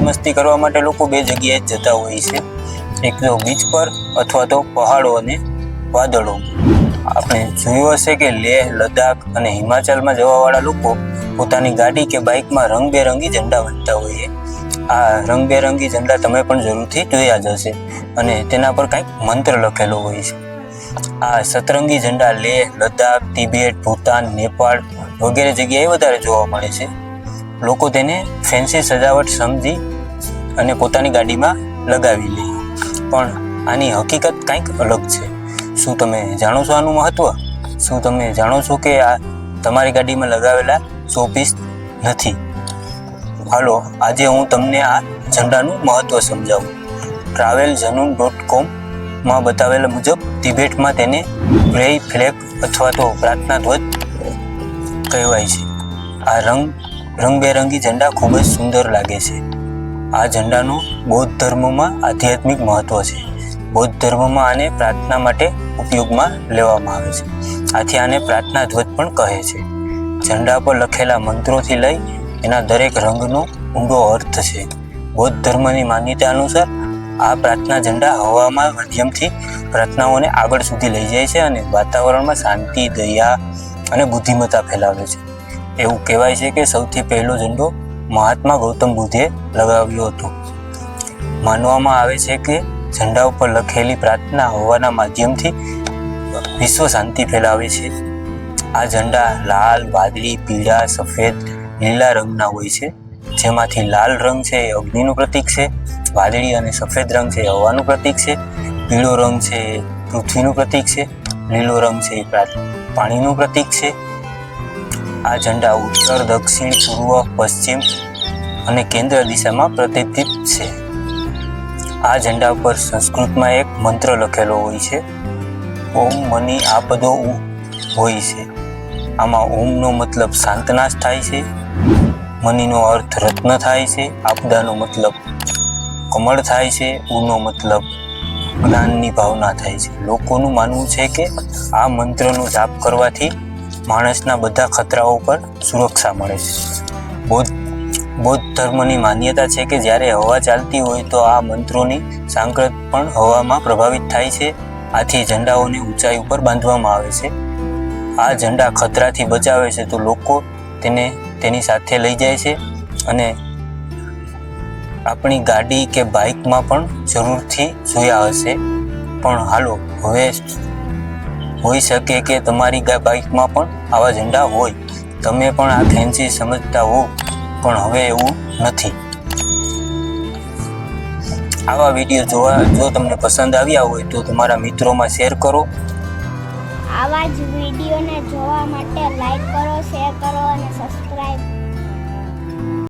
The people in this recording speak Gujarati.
મસ્તી કરવા માટે લોકો બે જગ્યાએ જ જતા હોય છે, એક તો બીચ પર અથવા તો પહાડો અને વાદળો. આપણે જોયું હશે કે લેહ, લદ્દાખ અને હિમાચલમાં જવાવાળા લોકો પોતાની ગાડી કે બાઇકમાં રંગબેરંગી ઝંડા બાંધતા હોય છે. આ રંગબેરંગી ઝંડા તમે પણ જરૂરથી જોયા જ હશે અને તેના પર કંઈક મંત્ર લખેલો હોય છે. આ સતરંગી ઝંડા લેહ, લદ્દાખ, તિબેટ, ભૂતાન, નેપાળ વગેરે જગ્યાએ વધારે જોવા મળે છે. લોકો તેને ફેન્સી સજાવટ સમજી અને પોતાની ગાડીમાં લગાવી લે, પણ આની હકીકત કંઈક અલગ છે. શું તમે જાણો છો આનું મહત્વ? શું તમે જાણો છો કે આ તમારી ગાડીમાં લગાવેલા શોપીસ નથી? હાલો, આજે હું તમને આ ઝંડાનું મહત્વ સમજાવું. traveljanun.com બતાવેલા મુજબ તિબેટમાં તેને પ્રેય ફ્લેગ અથવા તો પ્રાર્થના ધ્વજ કહેવાય છે. આ રંગબેરંગી ઝંડા ખૂબ જ સુંદર લાગે છે. આ ઝંડાનું બૌદ્ધ ધર્મમાં આધ્યાત્મિક મહત્વ છે. બૌદ્ધ ધર્મમાં આને પ્રાર્થના માટે ઉપયોગમાં લેવામાં આવે છે. આથી આને પ્રાર્થના ધ્વજ પણ કહે છે. ઝંડા પર લખેલા મંત્રોથી લઈ એના દરેક રંગનો ઊંડો અર્થ છે. બૌદ્ધ ધર્મની માન્યતા અનુસાર આ પ્રાર્થના ઝંડા હવામાં માધ્યમથી પ્રાર્થનાઓને આગળ સુધી લઈ જાય છે અને વાતાવરણમાં શાંતિ, દયા અને બુદ્ધિમત્તા ફેલાવે છે. એવું કહેવાય છે કે સૌથી પહેલો ઝંડો મહાત્મા ગૌતમ બુદ્ધે લગાવ્યો હતો. માનવામાં આવે છે કે ઝંડા ઉપર લખેલી પ્રાર્થના હવાના માધ્યમથી વિશ્વ શાંતિ ફેલાવે છે. આ ઝંડા લાલ, વાદળી, પીળા, સફેદ, લીલા રંગના હોય છે, જેમાંથી લાલ રંગ છે એ અગ્નિનું પ્રતીક છે, વાદળી અને સફેદ રંગ છે એ હવાનું પ્રતીક છે, પીળો રંગ છે એ પૃથ્વીનું પ્રતીક છે, લીલો રંગ છે એ પાણીનું પ્રતીક છે. આ ઝંડા ઉત્તર, દક્ષિણ, પૂર્વ, પશ્ચિમ અને કેન્દ્ર દિશામાં પ્રતિષ્ઠિત છે. આ ઝંડા પર સંસ્કૃતમાં એક મંત્ર લખેલો હોય છે. ઓમ મની આપદો હોય છે. આમાં ઓમનો મતલબ શાંતનાશ થાય છે, મનીનો અર્થ રત્ન થાય છે, આપદાનો મતલબ કમળ થાય છે, ઉનો મતલબ જ્ઞાનની ભાવના થાય છે. લોકોનું માનવું છે કે આ મંત્રનો જાપ કરવાથી માણસના બધા ખતરાઓ પર સુરક્ષા મળે છે. બૌદ્ધ ધર્મની માન્યતા છે કે જ્યારે હવા ચાલતી હોય તો આ મંત્રોની સાંકળ પણ હવામાં પ્રભાવિત થાય છે. આથી ઝંડાઓને ઊંચાઈ ઉપર બાંધવામાં આવે છે. આ ઝંડા ખતરાથી બચાવે છે તો લોકો તેને તેની સાથે લઈ જાય છે અને આપણી ગાડી કે બાઇકમાં પણ જરૂરથી જોયા હશે. પણ હાલો, હવે હોઈ શકે કે તમારી બાઇકમાં પણ આવા ઝંડા હોય. તમે પણ આ ફેન્સી સમજતા હો, પણ હવે એવું નથી. આવા વિડીયો જો તમને પસંદ આવ્યા હોય તો તમારા મિત્રોમાં શેર કરો. આવા જ વિડીયોને જોવા માટે લાઈક કરો, શેર કરો અને સબસ્ક્રાઈબ